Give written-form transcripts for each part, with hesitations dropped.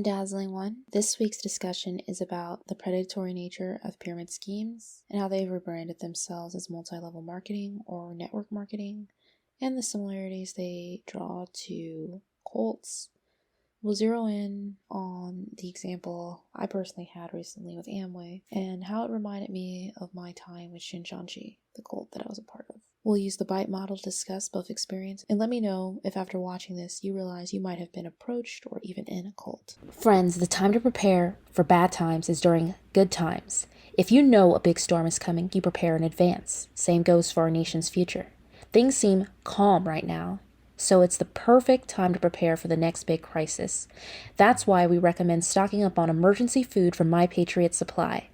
dazzling one. This week's discussion is about the predatory nature of pyramid schemes and how they've rebranded themselves as multi-level marketing or network marketing, and the similarities they draw to cults. We'll zero in on the example I personally had recently with Amway and how it reminded me of my time with Scheonchinji, the cult that I was a part of. We'll use the B.I.T.E model to discuss both experience and let me know if after watching this you realize you might have been approached or even in a cult. Friends, the time to prepare for bad times is during good times. If you know a big storm is coming, you prepare in advance. Same goes for our nation's future. Things seem calm right now, so it's the perfect time to prepare for the next big crisis. That's why we recommend stocking up on emergency food from My Patriot Supply.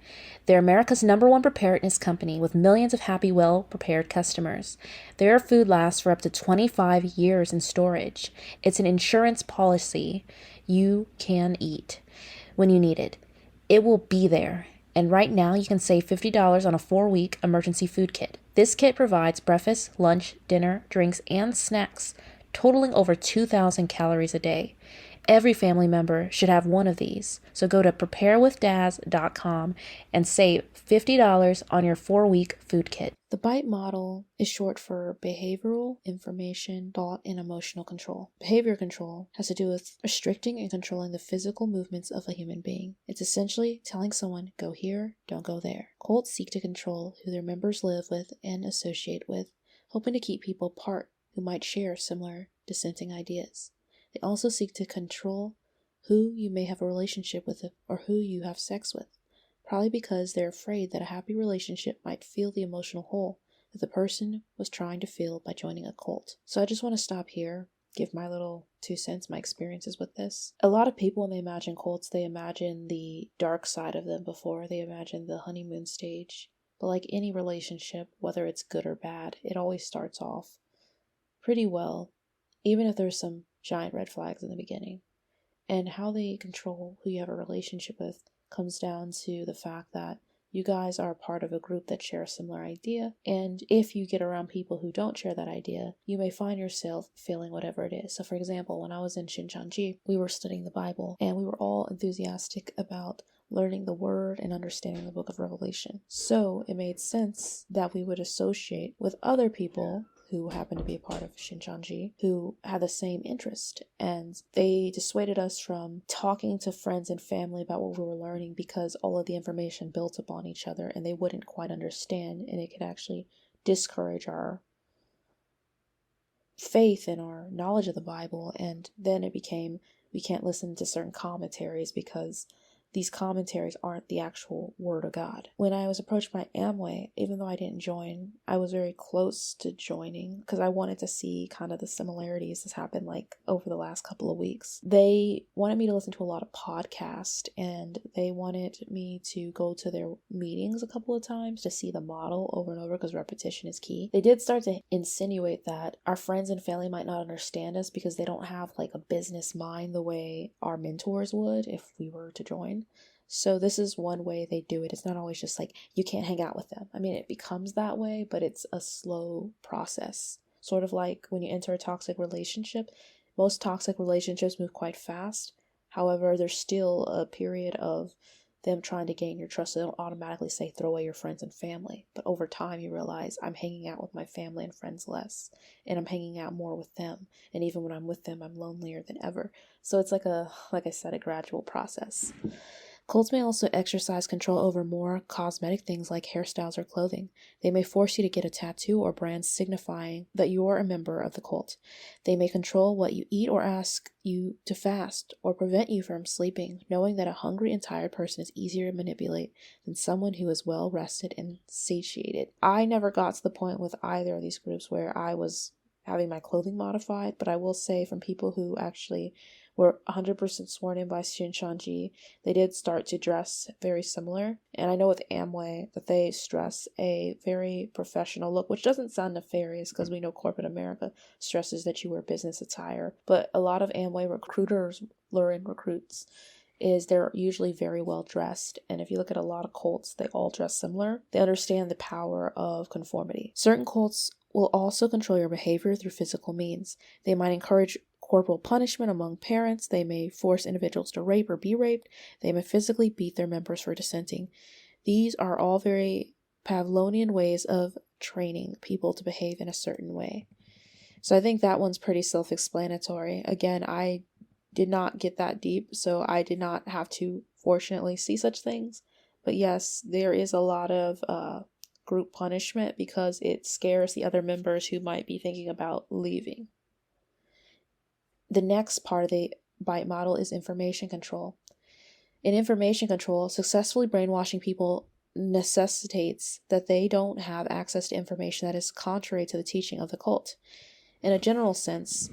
They're America's #1 preparedness company with millions of happy, well-prepared customers. Their food lasts for up to 25 years in storage. It's an insurance policy you can eat when you need it. It will be there. And right now you can save $50 on a 4-week emergency food kit. This kit provides breakfast, lunch, dinner, drinks, and snacks, totaling over 2,000 calories a day. Every family member should have one of these. So go to preparewithdaz.com and save $50 on your 4-week food kit. The B.I.T.E model is short for behavioral, information, thought, and emotional control. Behavior control has to do with restricting and controlling the physical movements of a human being. It's essentially telling someone, go here, don't go there. Cults seek to control who their members live with and associate with, hoping to keep people apart who might share similar dissenting ideas. They also seek to control who you may have a relationship with or who you have sex with, probably because they're afraid that a happy relationship might fill the emotional hole that the person was trying to fill by joining a cult. So I just want to stop here, give my little 2 cents, my experiences with this. A lot of people, when they imagine cults, they imagine the dark side of them before they imagine the honeymoon stage. But like any relationship, whether it's good or bad, it always starts off pretty well, even if there's some giant red flags in the beginning. And how they control who you have a relationship with comes down to the fact that you guys are a part of a group that share a similar idea, and if you get around people who don't share that idea, you may find yourself feeling whatever it is. So for example, when I was in Scheonchinji, we were studying the Bible, and we were all enthusiastic about learning the word and understanding the book of Revelation. So it made sense that we would associate with other people who happened to be a part of Scheonchinji, who had the same interest. And they dissuaded us from talking to friends and family about what we were learning because all of the information built upon each other and they wouldn't quite understand, and it could actually discourage our faith and our knowledge of the Bible. And then it became, we can't listen to certain commentaries because these commentaries aren't the actual word of God. When I was approached by Amway, even though I didn't join, I was very close to joining because I wanted to see kind of the similarities that's happened like over the last couple of weeks. They wanted me to listen to a lot of podcasts, and they wanted me to go to their meetings a couple of times to see the model over and over because repetition is key. They did start to insinuate that our friends and family might not understand us because they don't have like a business mind the way our mentors would if we were to join. So this is one way they do it. It's not always just like, you can't hang out with them. I mean, it becomes that way, but it's a slow process. Sort of like when you enter a toxic relationship, most toxic relationships move quite fast. However, there's still a period of them trying to gain your trust. So they don't automatically say, throw away your friends and family. But over time, you realize I'm hanging out with my family and friends less, and I'm hanging out more with them. And even when I'm with them, I'm lonelier than ever. So it's like I said, a gradual process. Cults may also exercise control over more cosmetic things like hairstyles or clothing. They may force you to get a tattoo or brand signifying that you're a member of the cult. They may control what you eat or ask you to fast or prevent you from sleeping, knowing that a hungry and tired person is easier to manipulate than someone who is well rested and satiated. I never got to the point with either of these groups where I was having my clothing modified, but I will say from people who actually were 100% sworn in by Scheonchinji, they did start to dress very similar. And I know with Amway that they stress a very professional look, which doesn't sound nefarious because we know corporate America stresses that you wear business attire. But a lot of Amway recruiters lure in recruits is they're usually very well dressed. And if you look at a lot of cults, they all dress similar. They understand the power of conformity. Certain cults will also control your behavior through physical means. They might encourage corporal punishment among parents. They may force individuals to rape or be raped. They may physically beat their members for dissenting. These are all very Pavlovian ways of training people to behave in a certain way. So I think that one's pretty self-explanatory. Again, I did not get that deep, so I did not have to, fortunately, see such things. But yes, there is a lot of group punishment because it scares the other members who might be thinking about leaving. The next part of the B.I.T.E model is information control. In information control, successfully brainwashing people necessitates that they don't have access to information that is contrary to the teaching of the cult. In a general sense,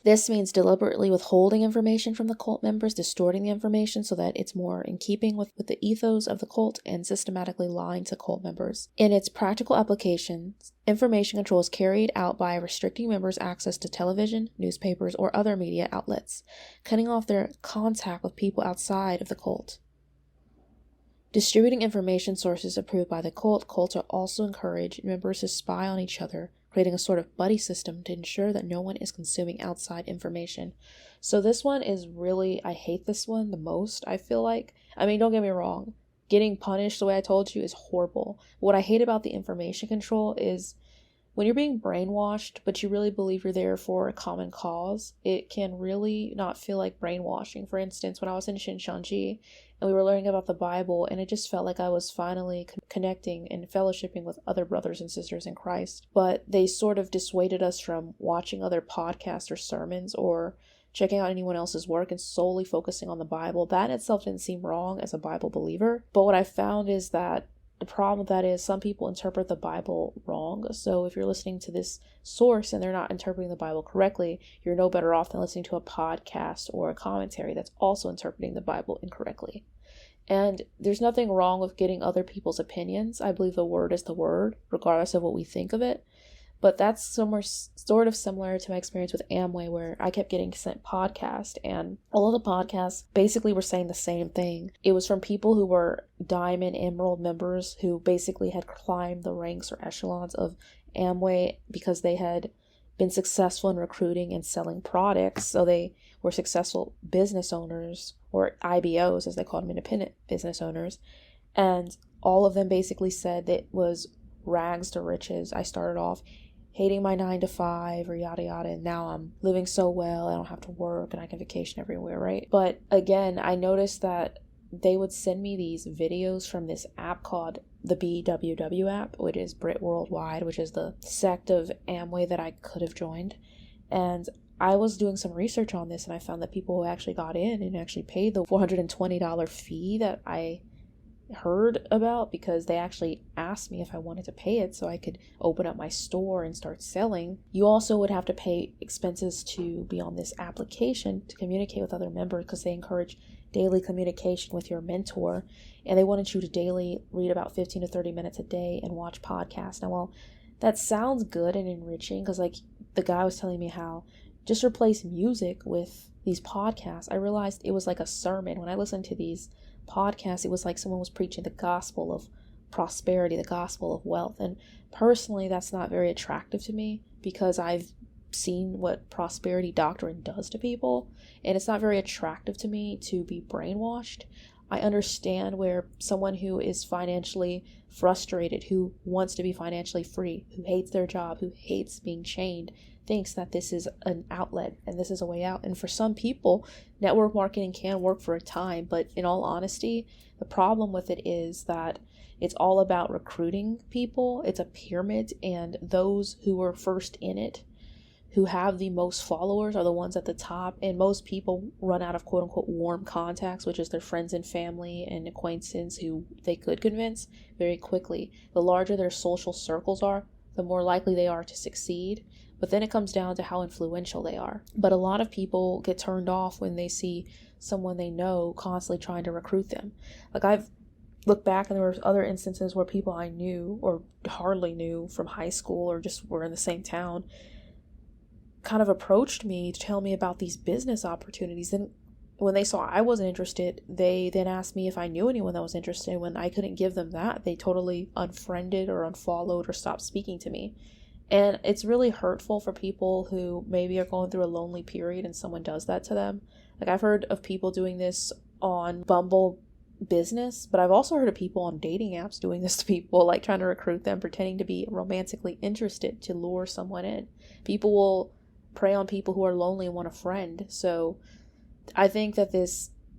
this means deliberately withholding information from the cult members, distorting the information so that it's more in keeping with the ethos of the cult, and systematically lying to cult members. In its practical applications, information control is carried out by restricting members' access to television, newspapers, or other media outlets, cutting off their contact with people outside of the cult. Distributing information sources approved by the cult, cults are also encourage members to spy on each other, creating a sort of buddy system to ensure that no one is consuming outside information. So this one is really, I hate this one the most, I feel like. I mean, don't get me wrong. Getting punished the way I told you is horrible. What I hate about the information control is when you're being brainwashed, but you really believe you're there for a common cause, it can really not feel like brainwashing. For instance, when I was in Scheonchinji and we were learning about the Bible, and it just felt like I was finally connecting and fellowshipping with other brothers and sisters in Christ. But they sort of dissuaded us from watching other podcasts or sermons or checking out anyone else's work and solely focusing on the Bible. That in itself didn't seem wrong as a Bible believer. But what I found is that the problem with that is some people interpret the Bible wrong. So if you're listening to this source and they're not interpreting the Bible correctly, you're no better off than listening to a podcast or a commentary that's also interpreting the Bible incorrectly. And there's nothing wrong with getting other people's opinions. I believe the word is the word, regardless of what we think of it. But that's sort of similar to my experience with Amway, where I kept getting sent podcasts, and all of the podcasts basically were saying the same thing. It was from people who were Diamond Emerald members who basically had climbed the ranks or echelons of Amway because they had been successful in recruiting and selling products. So they were successful business owners, or IBOs as they called them, independent business owners. And all of them basically said that it was rags to riches. I started off hating my 9-to-5 or yada yada, and now I'm living so well, I don't have to work and I can vacation everywhere, right? But again, I noticed that they would send me these videos from this app called the BWW app, which is Brit Worldwide, which is the sect of Amway that I could have joined. And I was doing some research on this, and I found that people who actually got in and actually paid the $420 fee that I heard about, because they actually asked me if I wanted to pay it so I could open up my store and start selling. You also would have to pay expenses to be on this application to communicate with other members, because they encourage daily communication with your mentor, and they wanted you to daily read about 15 to 30 minutes a day and watch podcasts. Now, well, that sounds good and enriching, because like the guy was telling me how just replace music with these podcasts. I realized it was like a sermon. When I listened to these podcasts, it was like someone was preaching the gospel of prosperity, the gospel of wealth. And personally, that's not very attractive to me, because I've seen what prosperity doctrine does to people, and it's not very attractive to me to be brainwashed. I understand where someone who is financially frustrated, who wants to be financially free, who hates their job, who hates being chained, thinks that this is an outlet and this is a way out. And for some people, network marketing can work for a time, but in all honesty, the problem with it is that it's all about recruiting people. It's a pyramid, and those who are first in it, who have the most followers, are the ones at the top. And most people run out of quote unquote warm contacts, which is their friends and family and acquaintances who they could convince, very quickly. The larger their social circles are, the more likely they are to succeed. But then it comes down to how influential they are. But a lot of people get turned off when they see someone they know constantly trying to recruit them. Like, I've looked back and there were other instances where people I knew or hardly knew from high school or just were in the same town kind of approached me to tell me about these business opportunities. Then when they saw I wasn't interested, they then asked me if I knew anyone that was interested. When I couldn't give them that, they totally unfriended or unfollowed or stopped speaking to me. And it's really hurtful for people who maybe are going through a lonely period and someone does that to them. Like, I've heard of people doing this on Bumble Business, but I've also heard of people on dating apps doing this to people, like trying to recruit them, pretending to be romantically interested to lure someone in. People will prey on people who are lonely and want a friend. So I think that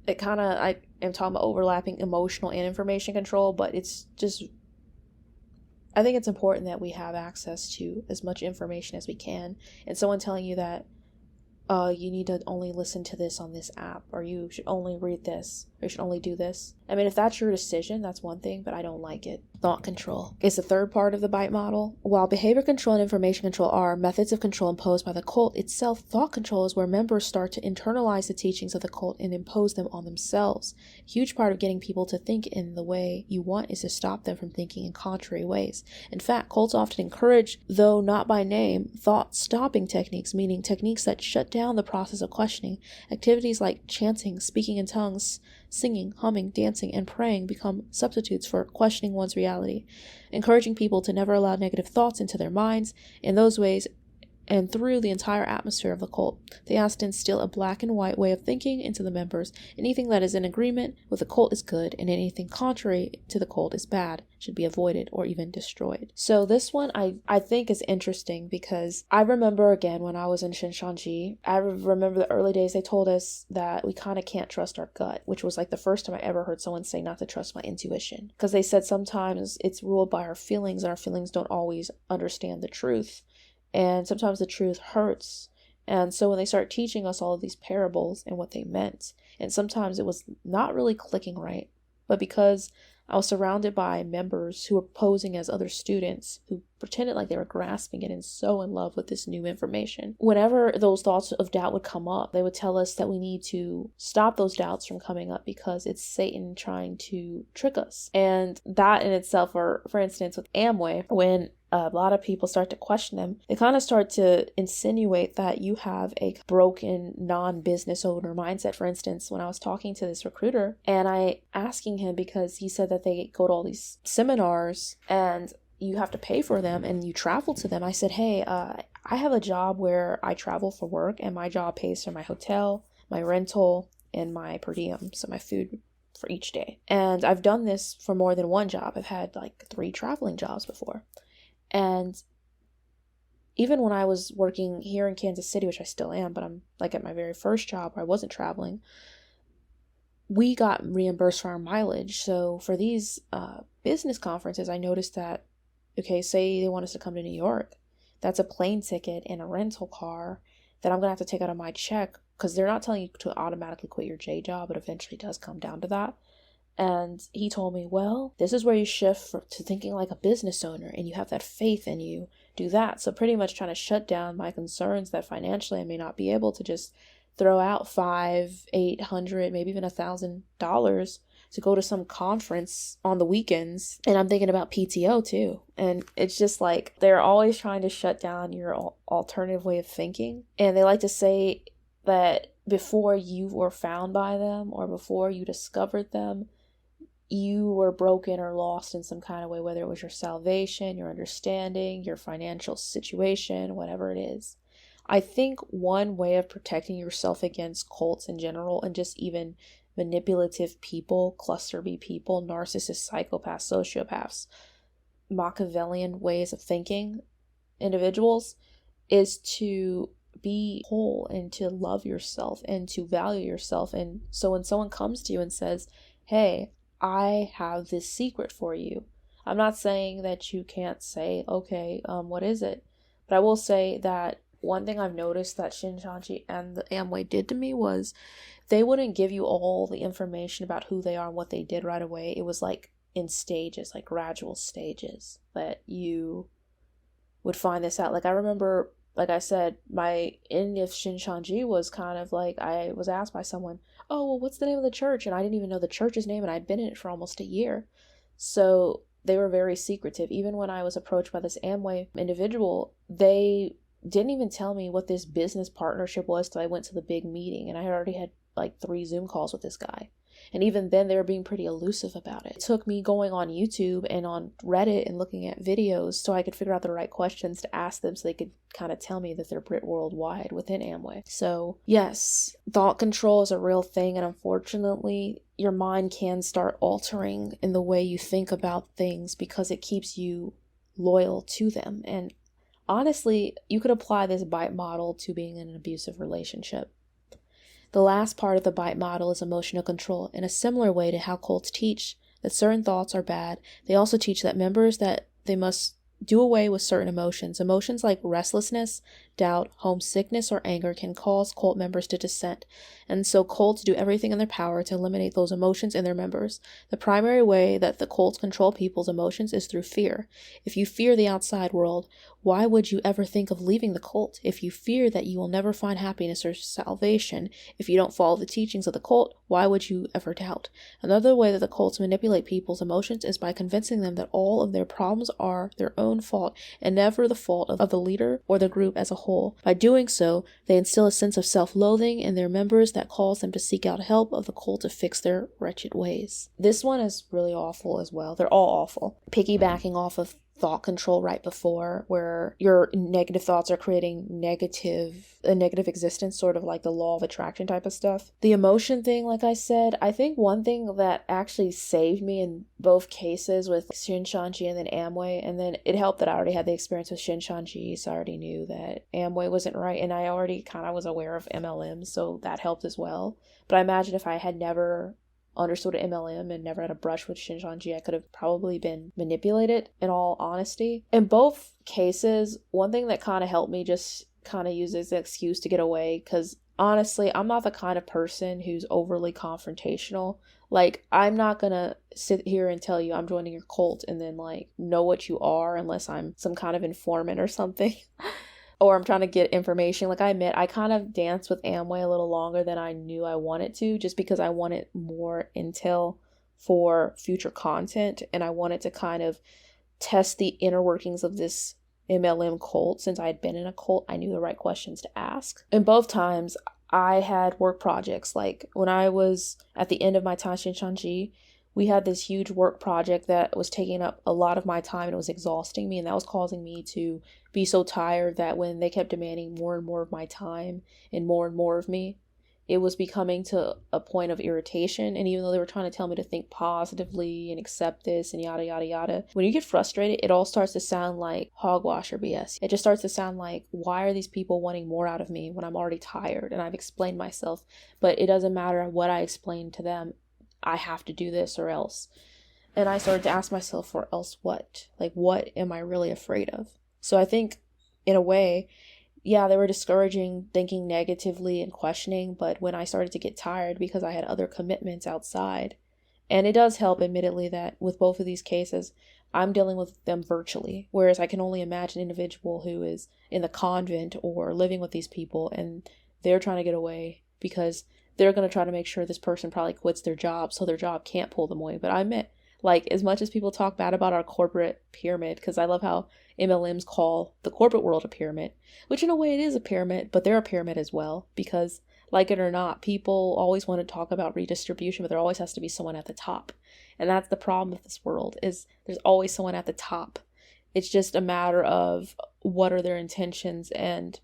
I am talking about overlapping emotional and information control, but it's just, I think it's important that we have access to as much information as we can. And someone telling you that, you need to only listen to this on this app, or you should only read this, or you should only do this. I mean, if that's your decision, that's one thing, but I don't like it. Thought control is the third part of the B.I.T.E model. While behavior control and information control are methods of control imposed by the cult itself, thought control is where members start to internalize the teachings of the cult and impose them on themselves. A huge part of getting people to think in the way you want is to stop them from thinking in contrary ways. In fact, cults often encourage, though not by name, thought-stopping techniques, meaning techniques that shut down the process of questioning. Activities like chanting, speaking in tongues, singing, humming, dancing, and praying become substitutes for questioning one's reality, encouraging people to never allow negative thoughts into their minds. In those ways, and through the entire atmosphere of the cult, they ask to instill a black and white way of thinking into the members. Anything that is in agreement with the cult is good, and anything contrary to the cult is bad, should be avoided or even destroyed. So this one I think is interesting because I remember, again, when I was in Scheonchinji, I remember the early days they told us that we kind of can't trust our gut, which was like the first time I ever heard someone say not to trust my intuition. Because they said sometimes it's ruled by our feelings, and our feelings don't always understand the truth. And sometimes the truth hurts. And so when they start teaching us all of these parables and what they meant, and sometimes it was not really clicking right, but because I was surrounded by members who were posing as other students who pretended like they were grasping it and so in love with this new information. Whenever those thoughts of doubt would come up, they would tell us that we need to stop those doubts from coming up because it's Satan trying to trick us. And that in itself, or for instance with Amway, when a lot of people start to question them, they kind of start to insinuate that you have a broken non-business owner mindset. For instance, when I was talking to this recruiter and I asking him, because he said that they go to all these seminars and you have to pay for them and you travel to them. I said, hey, I have a job where I travel for work and my job pays for my hotel, my rental, and my per diem, so my food for each day. And I've done this for more than one job. I've had like 3 traveling jobs before. And even when I was working here in Kansas City, which I still am, but I'm like at my very first job where I wasn't traveling, we got reimbursed for our mileage. So for these business conferences, I noticed that, okay, say they want us to come to New York, that's a plane ticket and a rental car that I'm going to have to take out of my check, because they're not telling you to automatically quit your J job, but eventually does come down to that. And he told me, well, this is where you shift to thinking like a business owner, and you have that faith and you do that. So pretty much trying to shut down my concerns that financially I may not be able to just throw out $500, $800, maybe even $1,000 to go to some conference on the weekends. And I'm thinking about PTO too. And it's just like, they're always trying to shut down your alternative way of thinking. And they like to say that before you were found by them or before you discovered them, you were broken or lost in some kind of way, whether it was your salvation, your understanding, your financial situation, whatever it is. I think one way of protecting yourself against cults in general, and just even manipulative people, cluster B people, narcissists, psychopaths, sociopaths, Machiavellian ways of thinking individuals, is to be whole and to love yourself and to value yourself. And so when someone comes to you and says, hey, I have this secret for you, I'm not saying that you can't say, okay, what is it? But I will say that one thing I've noticed that Scheonchinji and the Amway did to me was they wouldn't give you all the information about who they are and what they did right away. It was like in stages, like gradual stages, that you would find this out. Like I remember, like I said, my end of Scheonchinji was kind of like, I was asked by someone, oh, well, what's the name of the church? And I didn't even know the church's name, and I'd been in it for almost a year. So they were very secretive. Even when I was approached by this Amway individual, they didn't even tell me what this business partnership was till I went to the big meeting, and I already had like 3 Zoom calls with this guy. And even then, they were being pretty elusive about it. It took me going on YouTube and on Reddit and looking at videos so I could figure out the right questions to ask them so they could kind of tell me that they're Brit worldwide within Amway. So yes, thought control is a real thing, and unfortunately, your mind can start altering in the way you think about things because it keeps you loyal to them. And honestly, you could apply this B.I.T.E model to being in an abusive relationship. The last part of the B.I.T.E model is emotional control. In a similar way to how cults teach that certain thoughts are bad, they also teach that members that they must do away with certain emotions. Emotions like restlessness, doubt, homesickness, or anger can cause cult members to dissent, and so cults do everything in their power to eliminate those emotions in their members. The primary way that the cults control people's emotions is through fear. If you fear the outside world, why would you ever think of leaving the cult? If you fear that you will never find happiness or salvation if you don't follow the teachings of the cult, why would you ever doubt? Another way that the cults manipulate people's emotions is by convincing them that all of their problems are their own fault and never the fault of the leader or the group as a whole. By doing so, they instill a sense of self-loathing in their members that calls them to seek out help of the cult to fix their wretched ways. This one is really awful as well. They're all awful. Piggybacking off of thought control right before, where your negative thoughts are creating a negative existence, sort of like the law of attraction type of stuff. The emotion thing, like I said, I think one thing that actually saved me in both cases with Scheonchinji and then Amway, and then it helped that I already had the experience with Scheonchinji, so I already knew that Amway wasn't right, and I already kind of was aware of MLMs, so that helped as well. But I imagine if I had never understood MLM and never had a brush with Scheonchinji, I could have probably been manipulated, in all honesty. In both cases, one thing that kind of helped me just kind of use as an excuse to get away, because honestly, I'm not the kind of person who's overly confrontational. Like, I'm not gonna sit here and tell you I'm joining your cult and then like know what you are unless I'm some kind of informant or something. Or I'm trying to get information. Like, I admit, I kind of danced with Amway a little longer than I knew I wanted to, just because I wanted more intel for future content, and I wanted to kind of test the inner workings of this MLM cult. Since I had been in a cult, I knew the right questions to ask. And both times, I had work projects. Like, when I was at the end of my time Scheonchinji, we had this huge work project that was taking up a lot of my time, and it was exhausting me, and that was causing me to be so tired that when they kept demanding more and more of my time and more of me, it was becoming to a point of irritation. And even though they were trying to tell me to think positively and accept this and yada yada yada, when you get frustrated, it all starts to sound like hogwash or BS. It just starts to sound like, why are these people wanting more out of me when I'm already tired and I've explained myself? But it doesn't matter what I explain to them, I have to do this or else. And I started to ask myself, or else what? Like, what am I really afraid of? So I think, in a way, yeah, they were discouraging thinking negatively and questioning, but when I started to get tired because I had other commitments outside, and it does help, admittedly, that with both of these cases, I'm dealing with them virtually, whereas I can only imagine an individual who is in the convent or living with these people, and they're trying to get away because they're going to try to make sure this person probably quits their job so their job can't pull them away. But I admit, like, as much as people talk bad about our corporate pyramid, because I love how MLMs call the corporate world a pyramid, which in a way it is a pyramid, but they're a pyramid as well, because like it or not, people always want to talk about redistribution, but there always has to be someone at the top. And that's the problem with this world, is there's always someone at the top. It's just a matter of what are their intentions and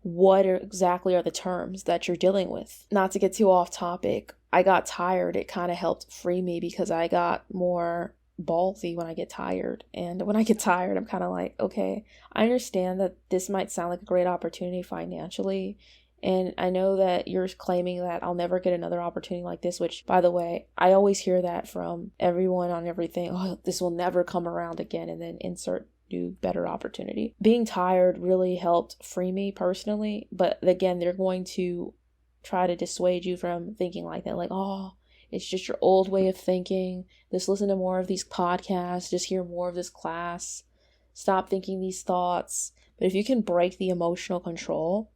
what exactly are the terms that you're dealing with. Not to get too off topic, I got tired. It kind of helped free me because I got more ballsy when I get tired. And when I get tired, I'm kind of like, okay, I understand that this might sound like a great opportunity financially. And I know that you're claiming that I'll never get another opportunity like this, which, by the way, I always hear that from everyone on everything. Oh, this will never come around again. And then insert new better opportunity. Being tired really helped free me personally. But again, they're going to try to dissuade you from thinking like that. Like, oh, it's just your old way of thinking. Just listen to more of these podcasts. Just hear more of this class. Stop thinking these thoughts. But if you can break the emotional control,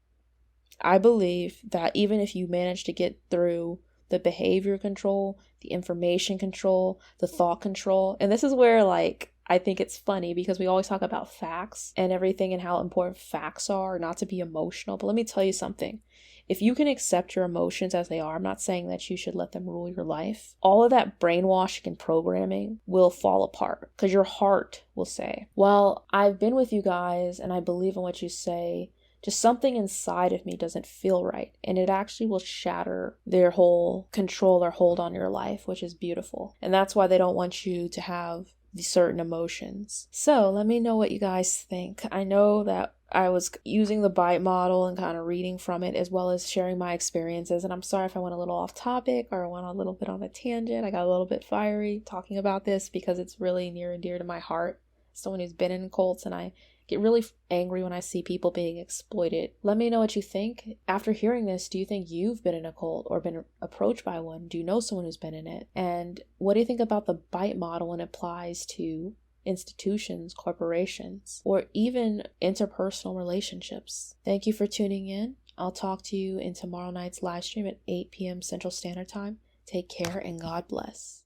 I believe that even if you manage to get through the behavior control, the information control, the thought control, and this is where, like, I think it's funny because we always talk about facts and everything and how important facts are, not to be emotional. But let me tell you something. If you can accept your emotions as they are, I'm not saying that you should let them rule your life. All of that brainwashing and programming will fall apart because your heart will say, well, I've been with you guys and I believe in what you say. Just something inside of me doesn't feel right. And it actually will shatter their whole control or hold on your life, which is beautiful. And that's why they don't want you to have these certain emotions. So let me know what you guys think. I know that I was using the B.I.T.E model and kind of reading from it as well as sharing my experiences. And I'm sorry if I went a little off topic or I went a little bit on a tangent. I got a little bit fiery talking about this because it's really near and dear to my heart. Someone who's been in cults, and I get really angry when I see people being exploited. Let me know what you think. After hearing this, do you think you've been in a cult or been approached by one? Do you know someone who's been in it? And what do you think about the B.I.T.E model when it applies to institutions, corporations, or even interpersonal relationships? Thank you for tuning in. I'll talk to you in tomorrow night's live stream at 8 p.m. Central Standard Time. Take care and God bless.